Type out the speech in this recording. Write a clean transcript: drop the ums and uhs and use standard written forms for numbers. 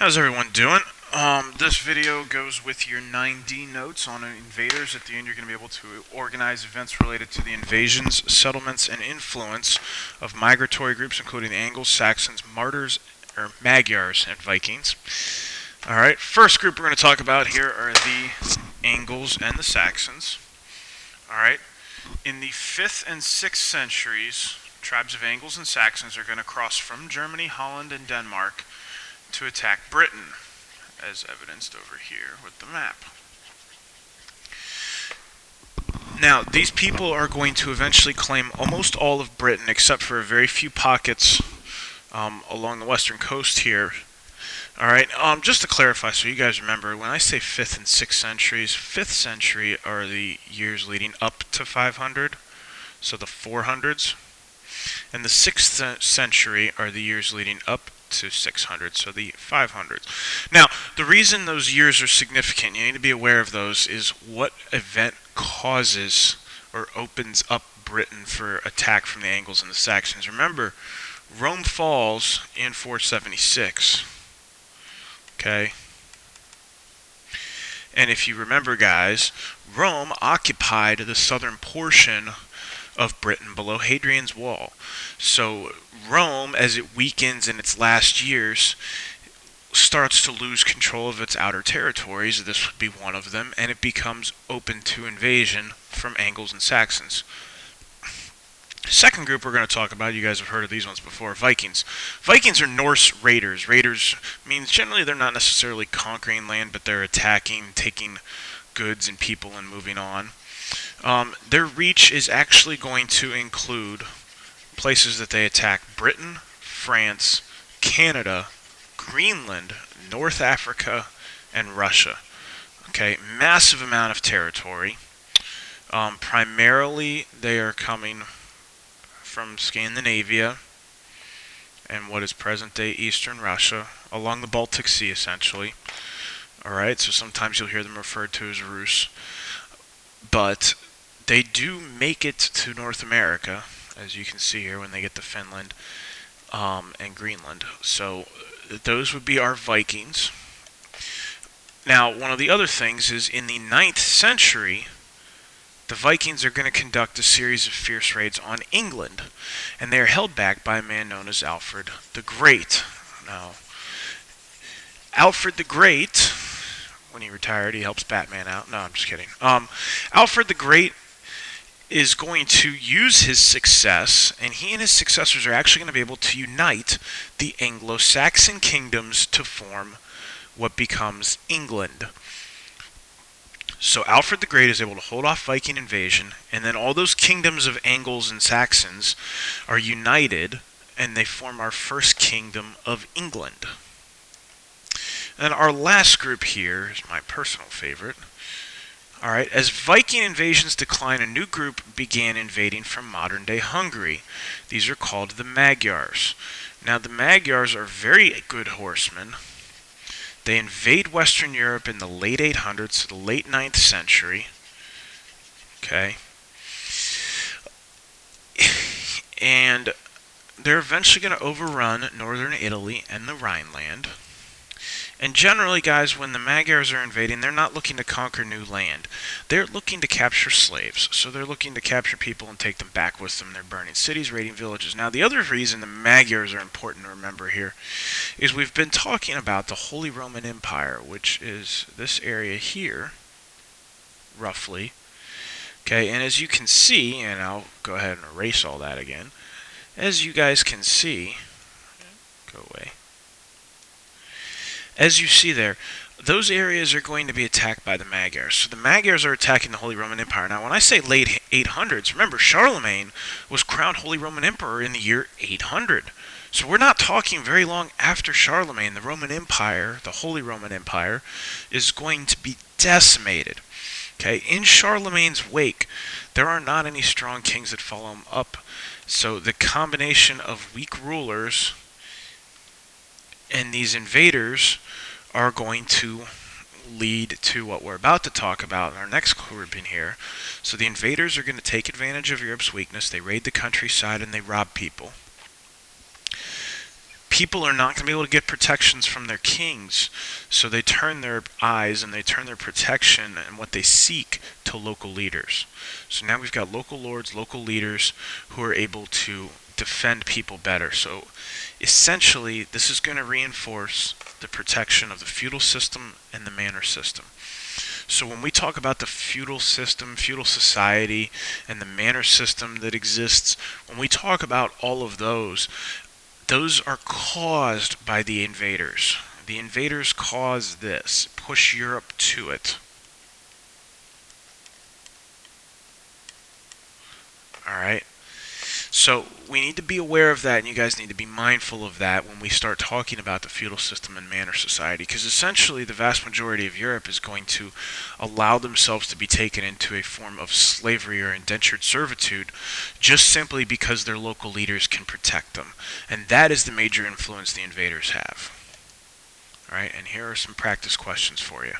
How's everyone doing? This video goes with your 9D notes on invaders. At the end, you're going to be able to organize events related to the invasions, settlements, and influence of migratory groups, including the Angles, Saxons, Magyars, and Vikings. Alright, first group we're going to talk about here are the Angles and the Saxons. Alright, in the 5th and 6th centuries, tribes of Angles and Saxons are going to cross from Germany, Holland, and Denmark to attack Britain, as evidenced over here with the map. Now, these people are going to eventually claim almost all of Britain, except for a very few pockets along the western coast here. Alright, just to clarify so you guys remember, when I say 5th and 6th centuries, 5th century are the years leading up to 500, so the 400s, and the 6th century are the years leading up to 600, so the 500s. Now, the reason those years are significant, you need to be aware of those, is what event causes or opens up Britain for attack from the Angles and the Saxons. Remember, Rome falls in 476. Okay? And if you remember, guys, Rome occupied the southern portion of Britain below Hadrian's Wall. So Rome, as it weakens in its last years, starts to lose control of its outer territories. This would be one of them, and it becomes open to invasion from Angles and Saxons. Second group we're going to talk about, you guys have heard of these ones before, Vikings. Vikings are Norse raiders. Raiders means generally they're not necessarily conquering land, but they're attacking, taking goods and people and moving on. Their reach is actually going to include places that they attack: Britain, France, Canada, Greenland, North Africa, and Russia. Okay, massive amount of territory. Primarily, they are coming from Scandinavia and what is present-day Eastern Russia, along the Baltic Sea, essentially. Alright, so sometimes you'll hear them referred to as Rus. But they do make it to North America, as you can see here when they get to Finland and Greenland. So those would be our Vikings. Now, one of the other things is in the 9th century, the Vikings are going to conduct a series of fierce raids on England, and they are held back by a man known as Alfred the Great. Now, Alfred the Great, when he retired, he helps Batman out. No, I'm just kidding. Alfred the Great is going to use his success, and he and his successors are actually going to be able to unite the Anglo-Saxon kingdoms to form what becomes England. So Alfred the Great is able to hold off Viking invasion, and then all those kingdoms of Angles and Saxons are united, and they form our first kingdom of England. And our last group here is my personal favorite. Alright, as Viking invasions decline, a new group began invading from modern-day Hungary. These are called the Magyars. Now, the Magyars are very good horsemen. They invade Western Europe in the late 800s to the late 9th century. Okay. And they're eventually going to overrun northern Italy and the Rhineland. And generally, guys, when the Magyars are invading, they're not looking to conquer new land. They're looking to capture slaves. So they're looking to capture people and take them back with them. They're burning cities, raiding villages. Now, the other reason the Magyars are important to remember here is we've been talking about the Holy Roman Empire, which is this area here, roughly. Okay, and as you can see, and I'll go ahead and erase all that again. As you guys can see, go away. As you see there, those areas are going to be attacked by the Magyars. So the Magyars are attacking the Holy Roman Empire. Now, when I say late 800s, remember, Charlemagne was crowned Holy Roman Emperor in the year 800. So we're not talking very long after Charlemagne. The Roman Empire, the Holy Roman Empire, is going to be decimated. Okay, in Charlemagne's wake, there are not any strong kings that follow him up. So the combination of weak rulers and these invaders are going to lead to what we're about to talk about in our next group in here. So the invaders are going to take advantage of Europe's weakness. They raid the countryside and they rob people. people are not going to be able to get protections from their kings, so they turn their eyes and they turn their protection and what they seek to local leaders. So now we've got local lords, local leaders who are able to defend people better. So essentially, this is going to reinforce the protection of the feudal system and the manor system. So when we talk about the feudal system, feudal society, and the manor system that exists, when we talk about all of those are caused by the invaders. The invaders cause this, push Europe to it. Alright? So we need to be aware of that, and you guys need to be mindful of that when we start talking about the feudal system and manor society, because essentially the vast majority of Europe is going to allow themselves to be taken into a form of slavery or indentured servitude just simply because their local leaders can protect them. And that is the major influence the invaders have. Alright, and here are some practice questions for you.